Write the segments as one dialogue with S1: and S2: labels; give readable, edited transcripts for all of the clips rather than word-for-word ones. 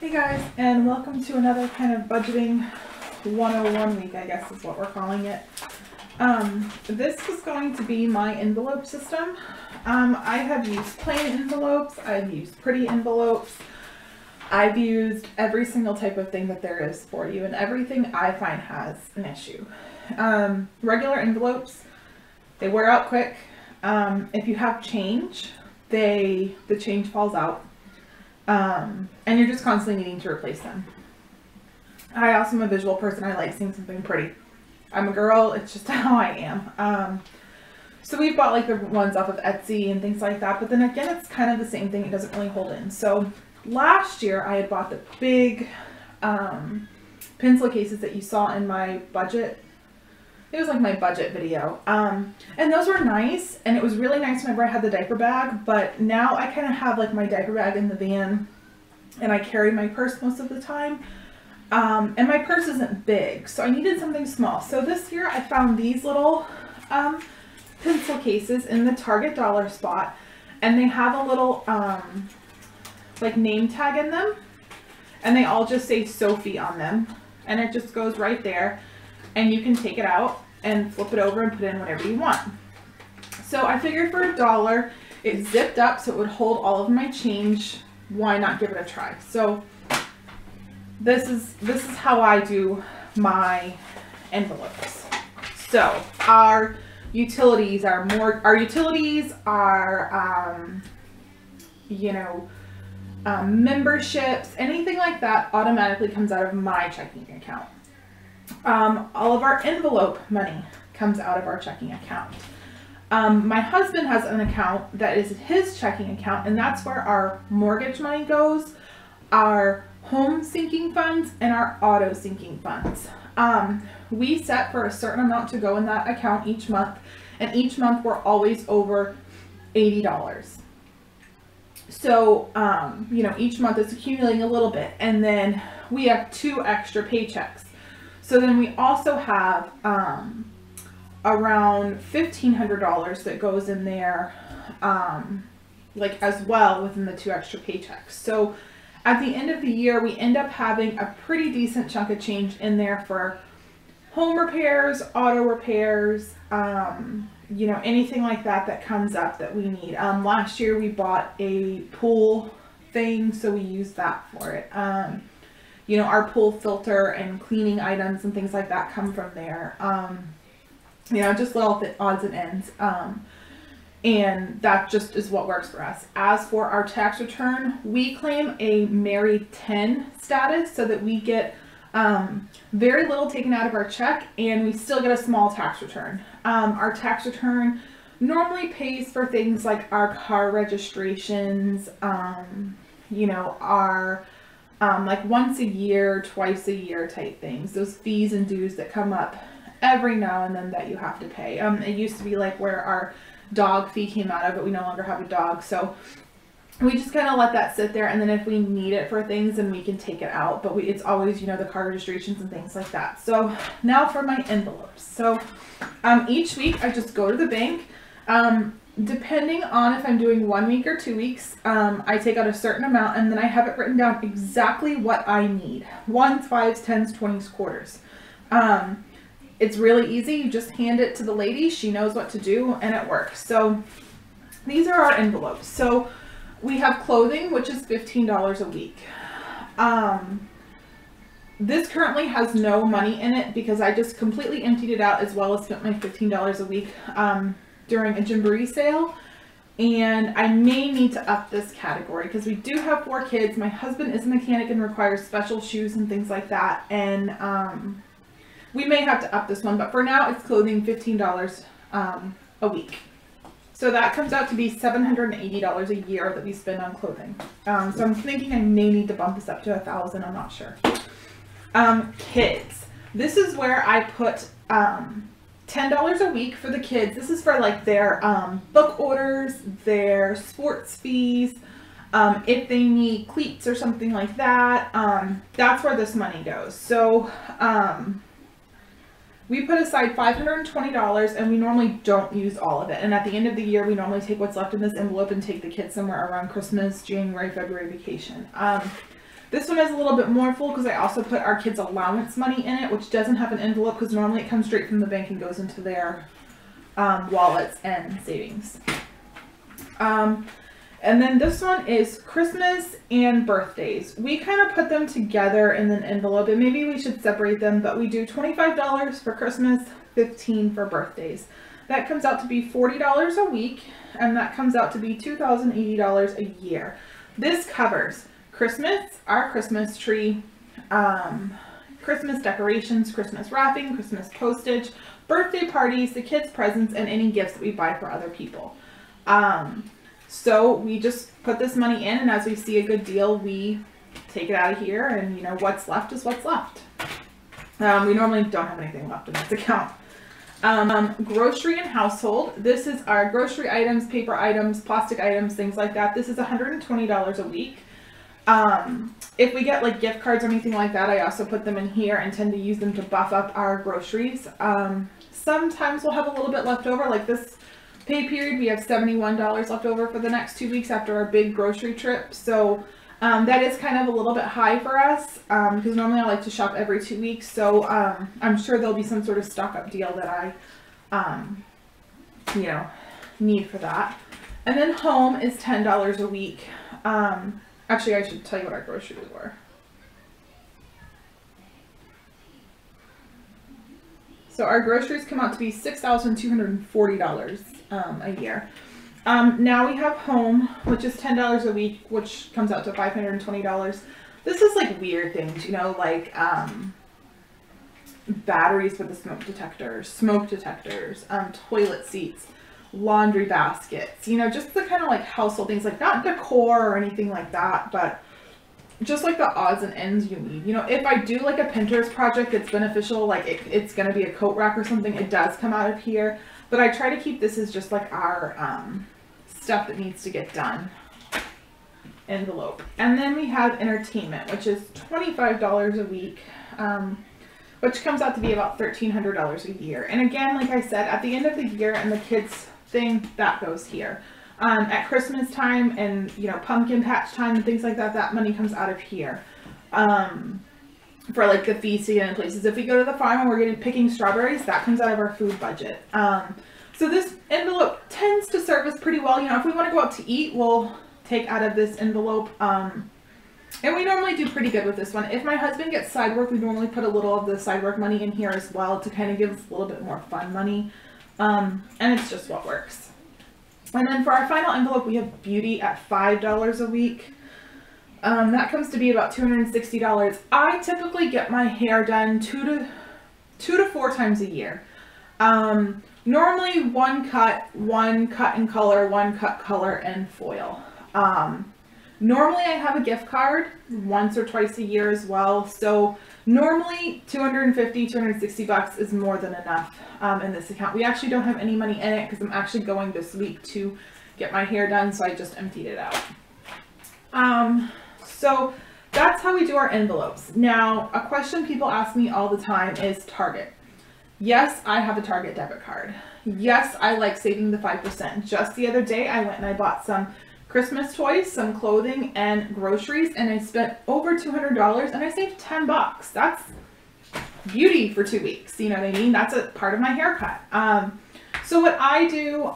S1: Hey guys, and welcome to another kind of budgeting 101 week, I guess is what we're calling it. This is going to be my envelope system. I have used plain envelopes, I've used pretty envelopes, I've used every single type of thing that there is for you, and everything I find has an issue. Regular envelopes, they wear out quick. If you have change, the change falls out. And you're just constantly needing to replace them. I also am a visual person. I like seeing something pretty. I'm a girl. It's just how I am. So we've bought like the ones off of Etsy and things like that. But then again, it's kind of the same thing. It doesn't really hold in. So last year I had bought the big pencil cases that you saw in my budget. It was like my budget video. And those were nice. And it was really nice whenever I had the diaper bag. But now I kind of have like my diaper bag in the van. And I carry my purse most of the time. And my purse isn't big. So I needed something small. So this year I found these little pencil cases in the Target dollar spot. And they have a little like name tag in them. And they all just say Sophie on them. And it just goes right there. And you can take it out and flip it over and put in whatever you want. So I figured for $1, it zipped up so it would hold all of my change. Why not give it a try? So this is how I do my envelopes. So our utilities are memberships, anything like that automatically comes out of my checking account. All of our envelope money comes out of our checking account. My husband has an account that is his checking account, and that's where our mortgage money goes, our home sinking funds, and our auto sinking funds. We set for a certain amount to go in that account each month, and each month we're always over $80. So, each month it's accumulating a little bit, and then we have 2 extra paychecks. So then we also have around $1,500 that goes in there like as well within the 2 extra paychecks. So at the end of the year, we end up having a pretty decent chunk of change in there for home repairs, auto repairs, anything like that comes up that we need. Last year we bought a pool thing, so we used that for it. Our pool filter and cleaning items and things like that come from there. Just little odds and ends. And that just is what works for us. As for our tax return, we claim a Married 10 status so that we get very little taken out of our check and we still get a small tax return. Our tax return normally pays for things like our car registrations, our like once a year, twice a year type things. Those fees and dues that come up every now and then that you have to pay. It used to be like where our dog fee came out of, but we no longer have a dog. So we just kind of let that sit there. And then if we need it for things, then we can take it out. But it's always, the car registrations and things like that. So now for my envelopes. So each week I just go to the bank. Depending on if I'm doing 1 week or 2 weeks, I take out a certain amount and then I have it written down exactly what I need. 1s, 5s, 10s, 20s, quarters. It's really easy. You just hand it to the lady. She knows what to do and it works. So these are our envelopes. So we have clothing, which is $15 a week. This currently has no money in it because I just completely emptied it out as well as spent my $15 a week during a Gymboree sale, and I may need to up this category because we do have 4 kids. My husband is a mechanic and requires special shoes and things like that, and we may have to up this one, but for now it's clothing, $15 a week. So that comes out to be $780 a year that we spend on clothing. So I'm thinking I may need to bump this up to $1,000, I'm not sure. Kids. This is where I put $10 a week for the kids. This is for like their book orders, their sports fees, if they need cleats or something like that. That's where this money goes. So we put aside $520 and we normally don't use all of it. And at the end of the year, we normally take what's left in this envelope and take the kids somewhere around Christmas, January, February vacation. This one is a little bit more full because I also put our kids' allowance money in it, which doesn't have an envelope because normally it comes straight from the bank and goes into their wallets and savings. And then this one is Christmas and birthdays. We kind of put them together in an envelope, and maybe we should separate them, but we do $25 for Christmas, $15 for birthdays. That comes out to be $40 a week, and that comes out to be $2,080 a year. This covers Christmas, our Christmas tree, Christmas decorations, Christmas wrapping, Christmas postage, birthday parties, the kids' presents, and any gifts that we buy for other people. So we just put this money in, and as we see a good deal, we take it out of here, and you know, what's left is what's left. We normally don't have anything left in this account. Grocery and household. This is our grocery items, paper items, plastic items, things like that. This is $120 a week. If we get like gift cards or anything like that, I also put them in here and tend to use them to buff up our groceries. Sometimes we'll have a little bit left over, like this pay period, we have $71 left over for the next 2 weeks after our big grocery trip. So that is kind of a little bit high for us because normally I like to shop every 2 weeks. So I'm sure there'll be some sort of stock up deal that I, you know, need for that. And then home is $10 a week. Actually, I should tell you what our groceries were. So our groceries come out to be $6,240 a year. Now we have home, which is $10 a week, which comes out to $520. This is like weird things, you know, like batteries for the smoke detectors, toilet seats, laundry baskets, you know, just the kind of like household things, like not decor or anything like that, but just like the odds and ends you need. You know, if I do like a Pinterest project that's beneficial, like it's going to be a coat rack or something, it does come out of here. But I try to keep this as just like our stuff that needs to get done envelope. And then we have entertainment, which is $25 a week, which comes out to be about $1,300 a year. And again, like I said, at the end of the year and the kids thing, that goes here. At Christmas time and, you know, pumpkin patch time and things like that, that money comes out of here. For like the feasting and places. If we go to the farm and we're picking strawberries, that comes out of our food budget. So this envelope tends to serve us pretty well. You know, if we want to go out to eat, we'll take out of this envelope. And we normally do pretty good with this one. If my husband gets side work, we normally put a little of the side work money in here as well to kind of give us a little bit more fun money. And it's just what works. And then for our final envelope, we have beauty at $5 a week. That comes to be about $260. I typically get my hair done two to four times a year. Normally one cut and color, one cut, color, and foil. Normally I have a gift card once or twice a year as well. So normally $250, $260 is more than enough in this account. We actually don't have any money in it because I'm actually going this week to get my hair done. So I just emptied it out. So that's how we do our envelopes. Now, a question people ask me all the time is Target. Yes, I have a Target debit card. Yes, I like saving the 5%. Just the other day, I went and I bought some Christmas toys, some clothing, and groceries, and I spent over $200, and I saved $10. That's beauty for 2 weeks. You know what I mean? That's a part of my haircut. So what I do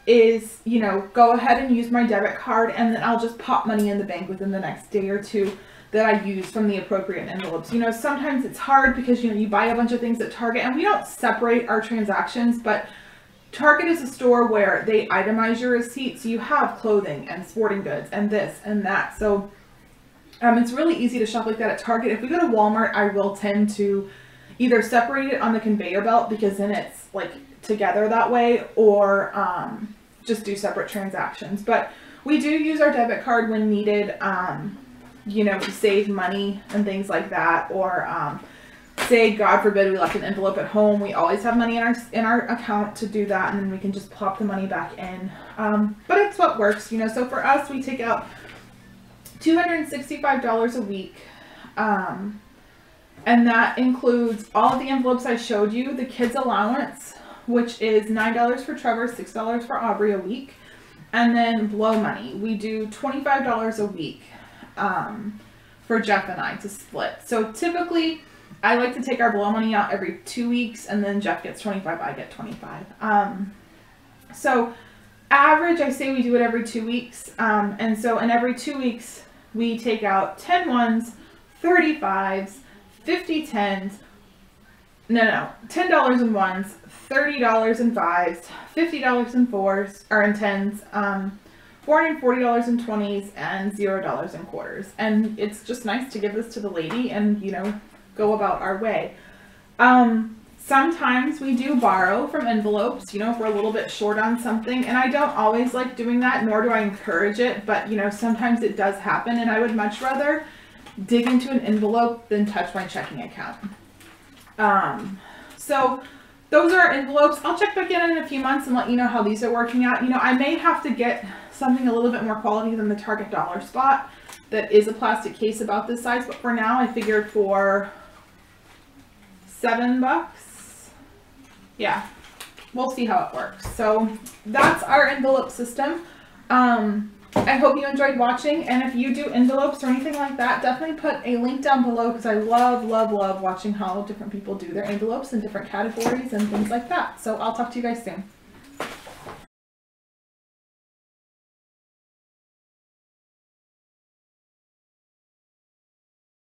S1: is, you know, go ahead and use my debit card, and then I'll just pop money in the bank within the next day or two that I use from the appropriate envelopes. You know, sometimes it's hard because, you know, you buy a bunch of things at Target, and we don't separate our transactions, but Target is a store where they itemize your receipts. So you have clothing and sporting goods and this and that. So it's really easy to shop like that at Target. If we go to Walmart, I will tend to either separate it on the conveyor belt because then it's like together that way, or just do separate transactions. But we do use our debit card when needed, you know, to save money and things like that, or say, God forbid, we left an envelope at home. We always have money in our account to do that, and then we can just plop the money back in. But it's what works, you know. So for us, we take out $265 a week, and that includes all of the envelopes I showed you, the kids' allowance, which is $9 for Trevor, $6 for Aubrey a week, and then blow money. We do $25 a week for Jeff and I to split. So typically I like to take our blow money out every 2 weeks, and then Jeff gets 25, I get 25. So average, I say we do it every 2 weeks. And so in every 2 weeks, we take out 10 ones, 35s, 50 10s, $10 in ones, $30 in fives, $50 in fours, or in tens, $440 in 20s, and $0 in quarters. And it's just nice to give this to the lady and, you know, go about our way. Sometimes we do borrow from envelopes, you know, if we're a little bit short on something, and I don't always like doing that, nor do I encourage it, but, you know, sometimes it does happen, and I would much rather dig into an envelope than touch my checking account. So those are our envelopes. I'll check back in a few months and let you know how these are working out. You know, I may have to get something a little bit more quality than the Target Dollar Spot that is a plastic case about this size, but for now I figured for $7. Yeah, we'll see how it works. So that's our envelope system. I hope you enjoyed watching, and if you do envelopes or anything like that, definitely put a link down below, because I love watching how different people do their envelopes in different categories and things like that. So I'll talk to you guys soon.